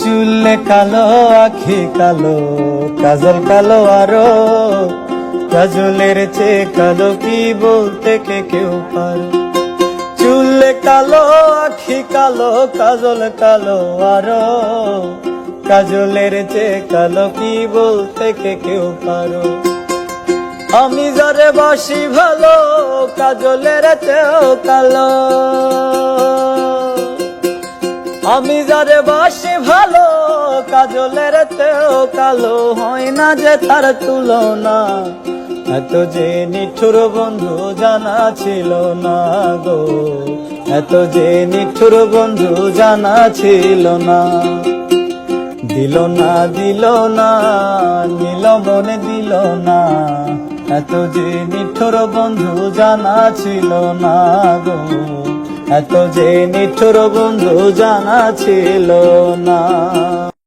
চুলে কালো, আখি কালো, কাজল কালো আরো, কাজলের চেয়ে কালো কি বলতে কে কেউ পারো। চুলে কালো, আখি কালো, কাজল কালো আরো, কাজলের চেয়ে কালো কি বলতে কে কেউ পারো। আমি যারে বাসি ভালো, কাজলের চেয়েও কালো। আমি যারে বাসি ভালো, কাজলের চেয়েও কালো, হয় না যে তার তুলনা। এত যে নিঠুর বন্ধু জানা ছিল না গো, এত যে নিঠুর বন্ধু জানা ছিল না। দিল না দিল না, নিল মনে দিল না, এত যে নিঠুর বন্ধু জানা ছিল না গো, এত যে নিঠুর বন্ধু জানা ছিল না।